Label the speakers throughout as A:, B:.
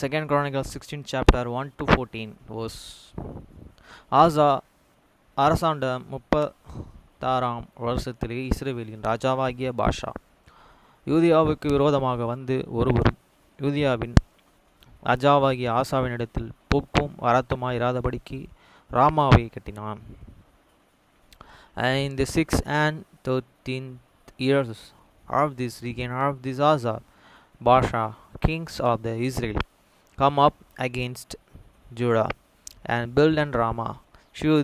A: Second Chronicles 16 chapter 1 to 14 was ஆசா அரசாண்ட 36ஆம் வருஷத்திலே இஸ்ரவேலின் ராஜாவாகிய பாஷா யூதியாவுக்கு விரோதமாக வந்து ஒருவரும் யூதியாவின் ராஜாவாகிய ஆசாவினிடத்தில் போக்கும் வரத்துமாயிராதபடிக்கு ராமாவை கட்டினான். In the 6th and 13th years of this reign of this Asa, Baasha, kings of the Israel, come up against Judah and build and Ramah, shew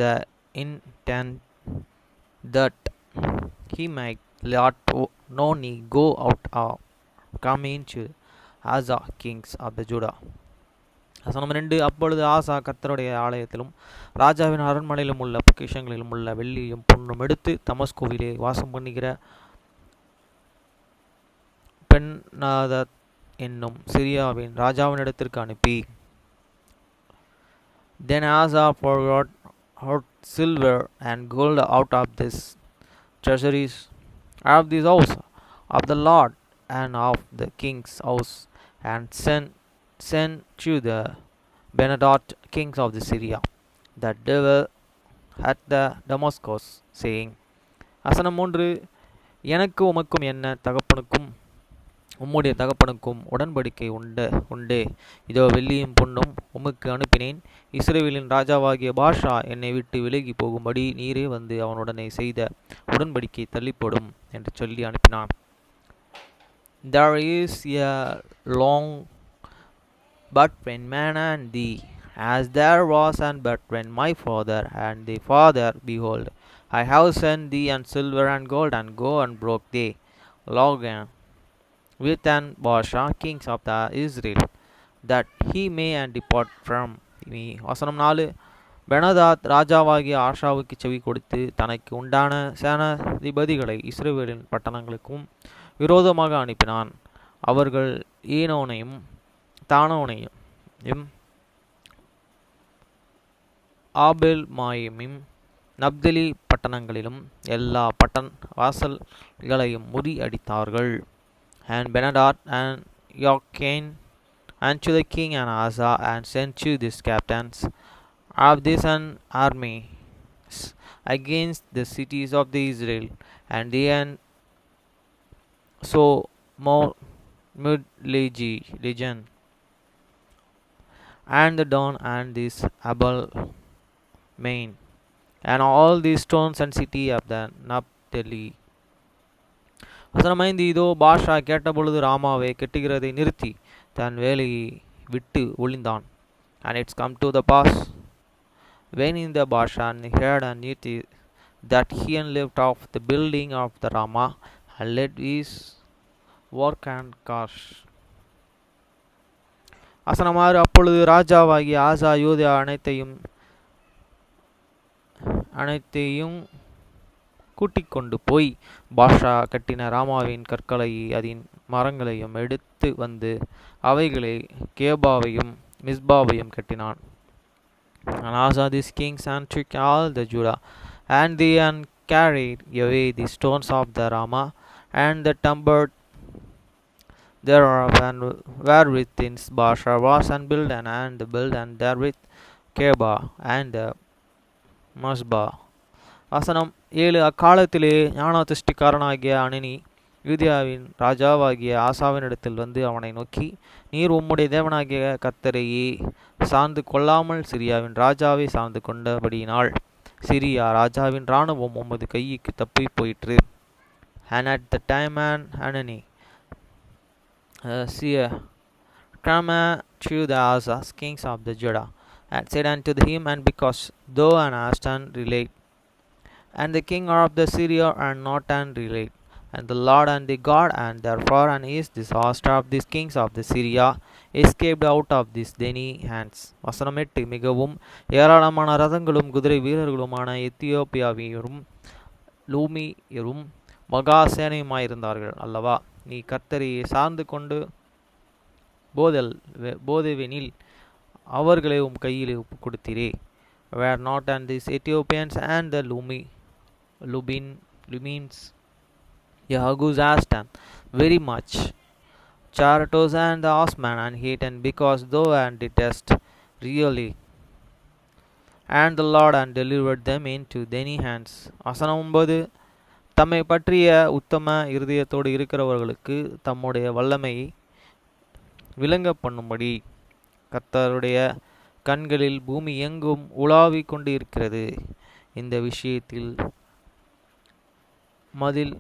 A: the intent that he might let no knee go out or come into Asa, kings of the Judah. வசனம் 2. அப்பொழுது ஆசா கர்த்தருடைய ஆலயத்திலும் ராஜாவின் அரண்மனையிலும் உள்ள பொக்கிஷங்களிலும் உள்ள வெள்ளியும் பொன்னும் எடுத்து தமஸ்குவிலே வாசம் பண்ணுகிற பென்னாதத் என்னும் சிரியாவின் ராஜாவினிடத்திற்கு அனுப்பி, Then Asa poured out silver and gold out of this treasuries of this house of the Lord and of the king's house, and sent to the Benadad kings of the Syria that they were at the Damascus, saying, வசனம் 3. எனக்கு உமக்கும் என்ன தகப்பனுக்கும் உம்முடைய தகப்பனுக்கும் உடன்படிக்கை உண்டே. இதோ வெள்ளியும் பொன்னும் உமக்கு அனுப்பினேன். இஸ்ரவேலின் ராஜாவாகிய பாஷா என்னை விட்டு விலகி போகும்படி நீரே வந்து அவனுடனே செய்த உடன்படிக்கை தள்ளிப்போடும் என்று சொல்லி அனுப்பினான். There is a long between man and thee, as there was an between my father and thy father. Behold, I have sent thee and silver and gold, and go and broke thee Logan with an Baasha, kings of the Israel, that he may and depart from me. வசனம் 4. பெனதாத் ராஜாவாகிய ஆஷாவுக்கு செவி கொடுத்து தனக்கு உண்டான சேனாதிபதிகளை இஸ்ரவேலின் பட்டணங்களுக்கும் விரோதமாக அனுப்பினான். அவர்கள் ஈனோனையும் தானோனையும் ஆபேல் மாயையும் நப்தலி பட்டணங்களிலும் எல்லா வாசல்களையும் முறி அடித்தார்கள். And Benadad and Yochanan unto the king and Asa, and sent to these captains of this armies against the cities of the Israel, and they and so more legion, and the Don and this Abel main, and all these stones and city of the Naphtali. வசனம் 5. இதோ பாஷா கேட்டபொழுது ராமாவை கெட்டுகிறதை நிறுத்தி தன் வேலையை விட்டு ஒளிந்தான். And it's come to the pass, when in the Baasha heard and knew that he and left off the building of the Ramah, and let his work and cash. வசனம் 6. அப்பொழுது ராஜாவாகிய ஆசா யூதா அனைத்தையும் கூட்டிக் கொண்டு போய் பாஷா கட்டின ராமாவின் கற்களை அதன் மரங்களையும் எடுத்து வந்து அவைகளை கேபாவையும் மிஸ்பாவையும் கட்டினான். And Asa these kings and took all the Judah, and they and carried away the stones of the Ramah, and the timber thereof, and wherewith in Baasha was and built, and built, and therewith Keba and the Masbah. வசனம் 7. அக்காலத்திலே ஞானதிஷ்டிக்காரனாகிய அனனி யூதியாவின் ராஜாவாகிய ஆசாவினிடத்தில் வந்து அவனை நோக்கி, நீர் உம்முடைய தேவனாகிய கர்த்தரையே சார்ந்து கொள்ளாமல் சிரியாவின் ராஜாவை சார்ந்து கொண்டபடியினால் சிரியா ராஜாவின் இராணுவம் உமது கைக்கு தப்பி போயிற்று. And at the time Hanani come to the Asa, kings of the Judah, and said unto him, and because thou and Astan relate, and the king of the Syria are not and relate, and the Lord and the God, and therefore and is this host of these kings of the Syria escaped out of these thine hands. வசனம் 8. மிகவும் ஏராளமான ரதங்களும் குதிரை வீரர்களுமான எத்தியோப்பியாவியரும் லூமியரும் மகா சேனையுமாயிருந்தார்கள் அல்லவா. நீ கர்த்தரையே சார்ந்து கொண்டு போதவெனில் அவர்களை உம் கையிலே ஒப்பு கொடுத்தீரே. Were not and these Ethiopians and the Lumines Yahaguz Astan very much chariots and the horsemen, and eaten because thou and didst really, and the Lord and delivered them into thine hands. வசனம் 9. தம்மை பற்றிய உத்தம இருதயத்தோடு இருக்கிறவர்களுக்கு தம்முடைய வல்லமையை விளங்க பண்ணும்படி கர்த்தருடைய கண்களில் பூமி எங்கும் உலாவிக் கொண்டு இருக்கிறது. இந்த விஷயத்தில் மதில்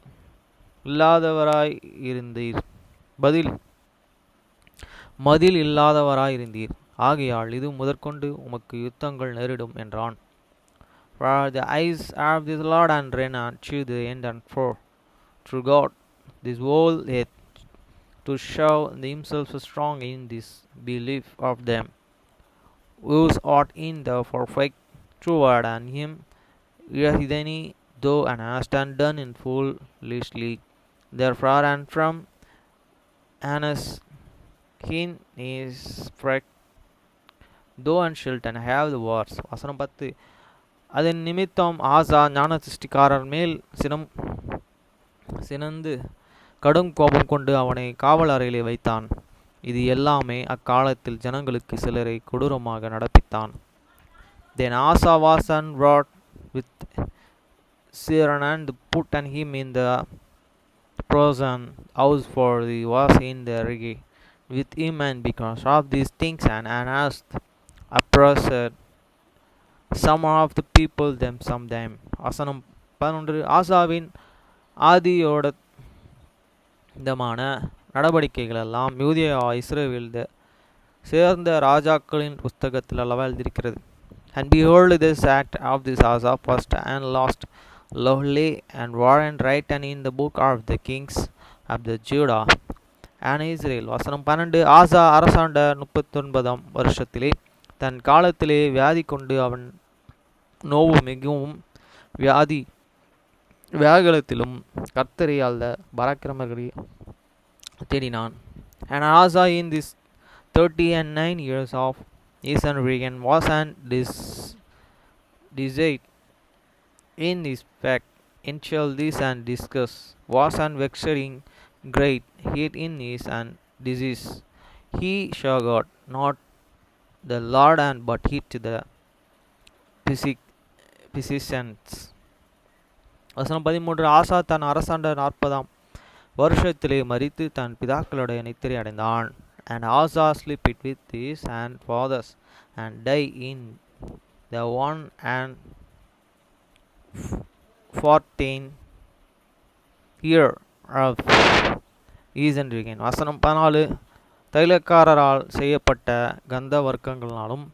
A: இல்லாதவராயிருந்தீர் பதில் மதில் இல்லாதவராயிருந்தீர். ஆகையால் இது முதற்கொண்டு உமக்கு யுத்தங்கள் நேரிடும் என்றான். For the eyes of the Lord and reign unto the end and for through God this whole earth to show himself strong in this belief of them whose art in the perfect toward and him Yahidani though and hast done in foolishly. Therefore and from Annas hin is spread though and shalt and have the wars. வசனம் 10. அதன் நிமித்தம் ஆசா ஞான சிருஷ்டிக்காரர் மேல் சினந்து கடும் கோபம் கொண்டு அவனை காவல் அறையிலே வைத்தான். இது எல்லாமே அக்காலத்தில் ஜனங்களுக்கு சிலரை கொடூரமாக நடப்பித்தான். Then Asa was and wrought with Siran and put and him in the prison house, for he was in the reggae with him, and because of these things and asked oppressed some of the people them some them. வசனம் 11. ஆசாவின் ஆதியோடமான நடவடிக்கைகளெல்லாம் யூதேயா இஸ்ரவேல் சேர்ந்த ராஜாக்களின் புஸ்தகத்தில் அல்லவா எழுதியிருக்கிறது. And behold, this act of this Asa first and last lovely and war and right and in the book of the kings of the Judah and Israel. வசனம் 12. ஆசா அரசாண்ட 39 வருஷத்திலே தன் காலத்திலே வியாதி கொண்டு அவன் நோவு மிகவும் வியாகுலத்திலும் கர்த்தரை அல்ல பராக்கிரமர்களை தேடினான். And Asa in this 39 years of his reign was and desired in his fact until this and discuss was and vexing great heat in his and disease. He saw God not the Lord and but hit to the physicians. வசனம் 13. ஆசா தன் அரசாண்ட 40 வருஷத்திலே மரித்து தன் பிதாக்களுடைய நித்திரை அடைந்தான். And Asa slept it with his and fathers and died in the 114 year of his reign. வசனம் 14. தைலக்காரரால் செய்யப்பட்ட கந்த வர்க்கங்களாலும்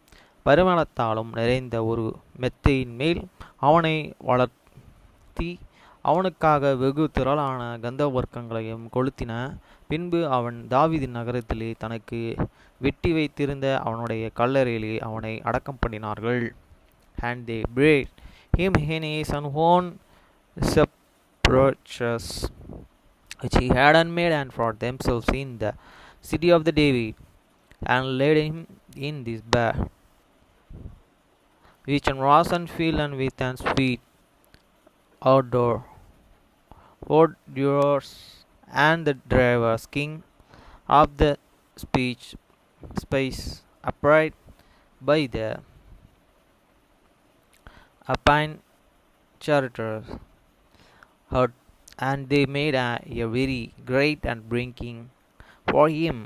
A: பரிமளத்தாலும் நிறைந்த ஒரு மெத்தையின் மேல் அவனை வளர்த்தி அவனுக்காக வெகு திரளான கந்த வர்க்கங்களையும் கொளுத்தின. பின்பு அவன் தாவீதின் நகரத்திலே தனக்கு வெட்டி வைத்திருந்த அவனுடைய கல்லறையிலே அவனை அடக்கம் பண்ணினார்கள். And they buried him in his own sepulchres which he had made and for themselves in the city of the David, and laid him in this bed which was and filled and with and sweet odor yours and the drivers king of the space upright by the apine charioteers hut, and they made a very great and bringing for him